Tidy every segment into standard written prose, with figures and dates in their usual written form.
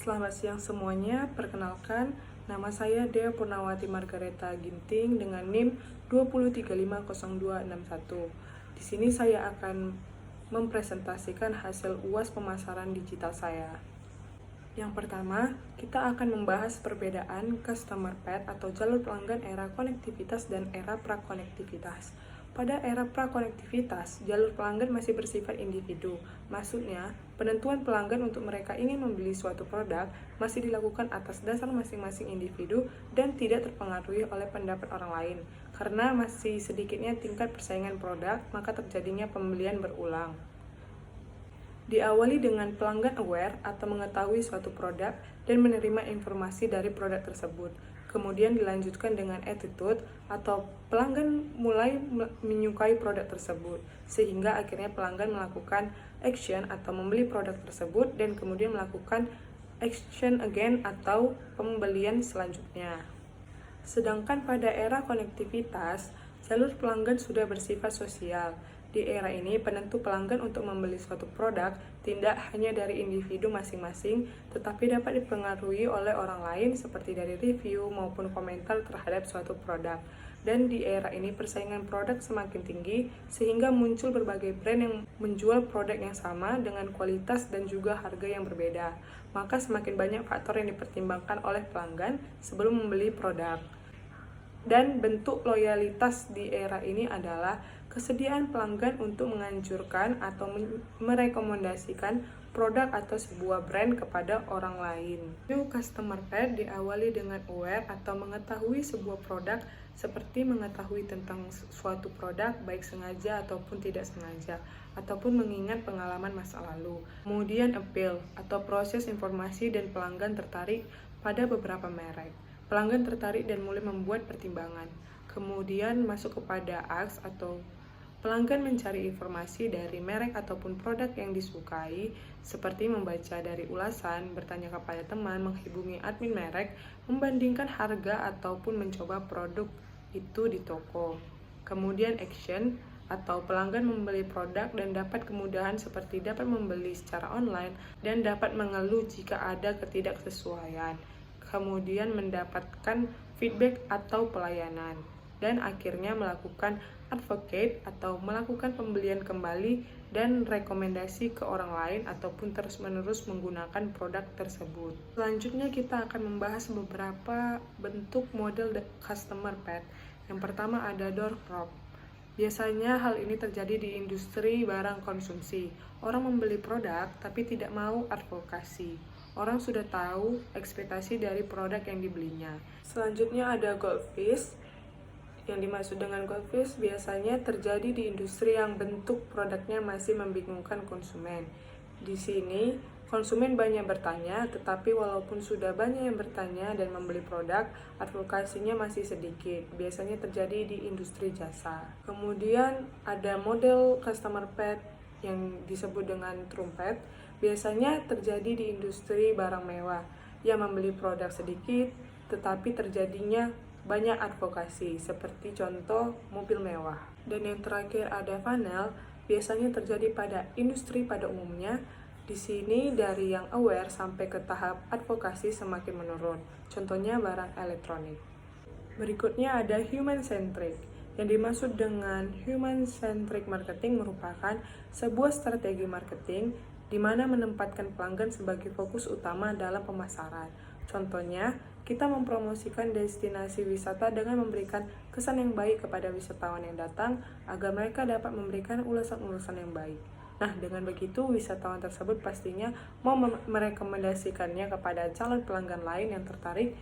Selamat siang semuanya, perkenalkan nama saya Dea Purnawati Margareta Ginting dengan NIM 203500261. Di sini saya akan mempresentasikan hasil UAS pemasaran digital saya. Yang pertama, kita akan membahas perbedaan customer path atau jalur pelanggan era konektivitas dan era prakonektivitas. Pada era prakonektivitas, jalur pelanggan masih bersifat individu. Maksudnya, penentuan pelanggan untuk mereka ingin membeli suatu produk masih dilakukan atas dasar masing-masing individu dan tidak terpengaruhi oleh pendapat orang lain. Karena masih sedikitnya tingkat persaingan produk, maka terjadinya pembelian berulang. Diawali dengan pelanggan aware atau mengetahui suatu produk dan menerima informasi dari produk tersebut. Kemudian dilanjutkan dengan attitude atau pelanggan mulai menyukai produk tersebut, sehingga akhirnya pelanggan melakukan action atau membeli produk tersebut dan kemudian melakukan action again atau pembelian selanjutnya. Sedangkan pada era konektivitas, jalur pelanggan sudah bersifat sosial. Di era ini, penentu pelanggan untuk membeli suatu produk tidak hanya dari individu masing-masing, tetapi dapat dipengaruhi oleh orang lain seperti dari review maupun komentar terhadap suatu produk. Dan di era ini, persaingan produk semakin tinggi, sehingga muncul berbagai brand yang menjual produk yang sama dengan kualitas dan juga harga yang berbeda. Maka semakin banyak faktor yang dipertimbangkan oleh pelanggan sebelum membeli produk. Dan bentuk loyalitas di era ini adalah kesediaan pelanggan untuk menganjurkan atau merekomendasikan produk atau sebuah brand kepada orang lain. New customer path diawali dengan aware atau mengetahui sebuah produk seperti mengetahui tentang suatu produk baik sengaja ataupun tidak sengaja, ataupun mengingat pengalaman masa lalu. Kemudian appeal atau proses informasi dan pelanggan tertarik pada beberapa merek. Pelanggan tertarik dan mulai membuat pertimbangan. Kemudian masuk kepada ask atau pelanggan mencari informasi dari merek ataupun produk yang disukai, seperti membaca dari ulasan, bertanya kepada teman, menghubungi admin merek, membandingkan harga ataupun mencoba produk itu di toko. Kemudian action atau pelanggan membeli produk dan dapat kemudahan seperti dapat membeli secara online dan dapat mengeluh jika ada ketidaksesuaian. Kemudian mendapatkan feedback atau pelayanan, dan akhirnya melakukan advocate atau melakukan pembelian kembali dan rekomendasi ke orang lain ataupun terus-menerus menggunakan produk tersebut. Selanjutnya kita akan membahas beberapa bentuk model customer path. Yang pertama ada door drop. Biasanya hal ini terjadi di industri barang konsumsi. Orang membeli produk tapi tidak mau advokasi. Orang sudah tahu ekspektasi dari produk yang dibelinya. Selanjutnya ada goldfish. Yang dimaksud dengan goldfish biasanya terjadi di industri yang bentuk produknya masih membingungkan konsumen. Di sini, konsumen banyak bertanya, tetapi walaupun sudah banyak yang bertanya dan membeli produk, advokasinya masih sedikit. Biasanya terjadi di industri jasa. Kemudian ada model customer path yang disebut dengan trumpet. Biasanya terjadi di industri barang mewah yang membeli produk sedikit, tetapi terjadinya banyak advokasi, seperti contoh mobil mewah. Dan yang terakhir ada funnel, biasanya terjadi pada industri pada umumnya. Di sini dari yang aware sampai ke tahap advokasi semakin menurun. Contohnya barang elektronik. Berikutnya ada human centric. Yang dimaksud dengan human centric marketing merupakan sebuah strategi marketing di mana menempatkan pelanggan sebagai fokus utama dalam pemasaran. Contohnya, kita mempromosikan destinasi wisata dengan memberikan kesan yang baik kepada wisatawan yang datang agar mereka dapat memberikan ulasan-ulasan yang baik. Nah, dengan begitu wisatawan tersebut pastinya mau merekomendasikannya kepada calon pelanggan lain yang tertarik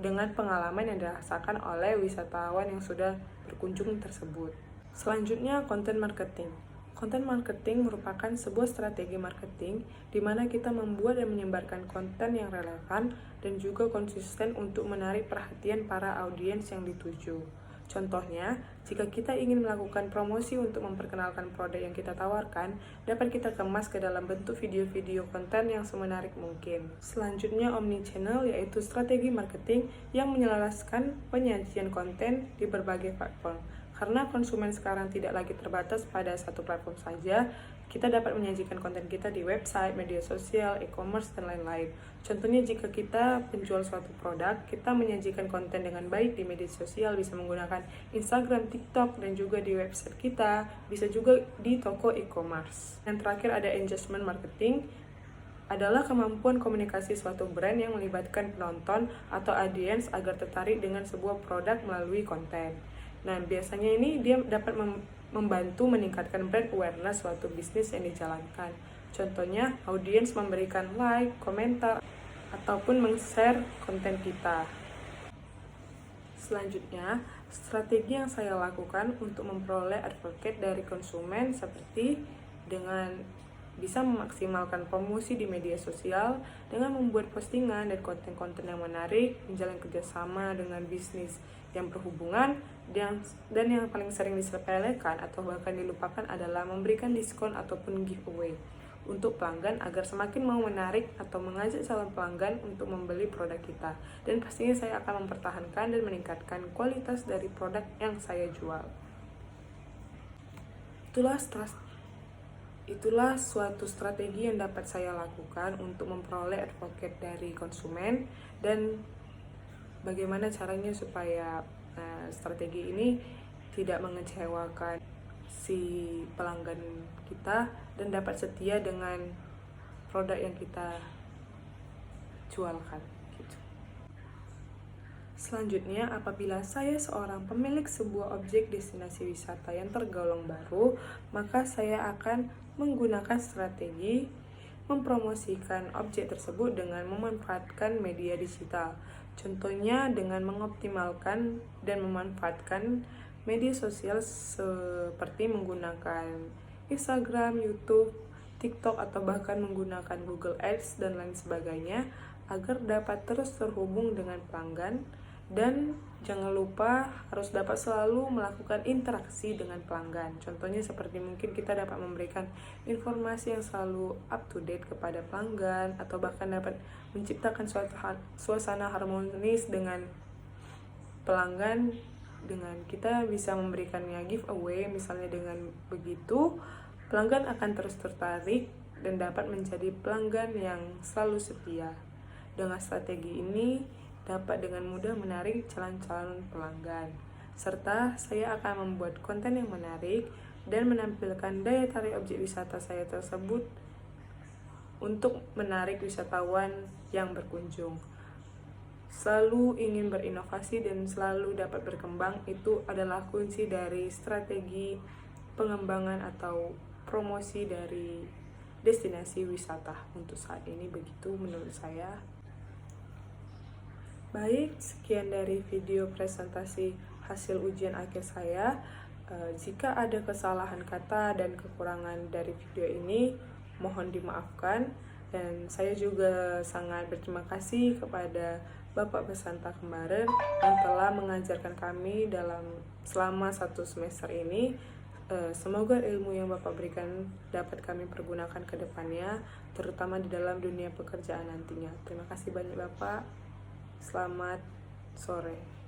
dengan pengalaman yang dirasakan oleh wisatawan yang sudah berkunjung tersebut. Selanjutnya, content marketing. Konten marketing merupakan sebuah strategi marketing di mana kita membuat dan menyebarkan konten yang relevan dan juga konsisten untuk menarik perhatian para audiens yang dituju. Contohnya, jika kita ingin melakukan promosi untuk memperkenalkan produk yang kita tawarkan, dapat kita kemas ke dalam bentuk video-video konten yang semenarik mungkin. Selanjutnya, omnichannel yaitu strategi marketing yang menyelaraskan penyajian konten di berbagai platform. Karena konsumen sekarang tidak lagi terbatas pada satu platform saja, kita dapat menyajikan konten kita di website, media sosial, e-commerce, dan lain-lain. Contohnya jika kita penjual suatu produk, kita menyajikan konten dengan baik di media sosial, bisa menggunakan Instagram, TikTok, dan juga di website kita, bisa juga di toko e-commerce. Yang terakhir ada engagement marketing, adalah kemampuan komunikasi suatu brand yang melibatkan penonton atau audiens agar tertarik dengan sebuah produk melalui konten. Nah, biasanya ini dia dapat membantu meningkatkan brand awareness suatu bisnis yang dijalankan. Contohnya, audiens memberikan like, komentar, ataupun meng-share konten kita. Selanjutnya, strategi yang saya lakukan untuk memperoleh advocate dari konsumen seperti dengan bisa memaksimalkan promosi di media sosial dengan membuat postingan dan konten-konten yang menarik, menjalin kerjasama dengan bisnis yang berhubungan, dan yang paling sering disepelekan atau bahkan dilupakan adalah memberikan diskon ataupun giveaway untuk pelanggan agar semakin mau menarik atau mengajak calon pelanggan untuk membeli produk kita. Dan pastinya saya akan mempertahankan dan meningkatkan kualitas dari produk yang saya jual. Itulah suatu strategi yang dapat saya lakukan untuk memperoleh advocate dari konsumen, dan bagaimana caranya supaya strategi ini tidak mengecewakan si pelanggan kita dan dapat setia dengan produk yang kita jualkan gitu. Selanjutnya, apabila saya seorang pemilik sebuah objek destinasi wisata yang tergolong baru, maka saya akan menggunakan strategi mempromosikan objek tersebut dengan memanfaatkan media digital. Contohnya dengan mengoptimalkan dan memanfaatkan media sosial seperti menggunakan Instagram, YouTube, TikTok, atau bahkan menggunakan Google Ads dan lain sebagainya agar dapat terus terhubung dengan pelanggan. Dan jangan lupa harus dapat selalu melakukan interaksi dengan pelanggan. Contohnya seperti mungkin kita dapat memberikan informasi yang selalu up to date kepada pelanggan, atau bahkan dapat menciptakan suatu suasana harmonis dengan pelanggan dengan kita bisa memberikannya giveaway. Misalnya dengan begitu pelanggan akan terus tertarik dan dapat menjadi pelanggan yang selalu setia. Dengan strategi ini dapat dengan mudah menarik calon-calon pelanggan, serta saya akan membuat konten yang menarik dan menampilkan daya tarik objek wisata saya tersebut untuk menarik wisatawan yang berkunjung. Selalu ingin berinovasi dan selalu dapat berkembang, itu adalah kunci dari strategi pengembangan atau promosi dari destinasi wisata untuk saat ini, begitu menurut saya. Baik, sekian dari video presentasi hasil ujian akhir saya. Jika ada kesalahan kata dan kekurangan dari video ini, mohon dimaafkan. Dan saya juga sangat berterima kasih kepada Bapak Besanta Kemarin yang telah mengajarkan kami selama 1 semester ini. Semoga ilmu yang Bapak berikan dapat kami pergunakan ke depannya, terutama di dalam dunia pekerjaan nantinya. Terima kasih banyak Bapak. Selamat sore.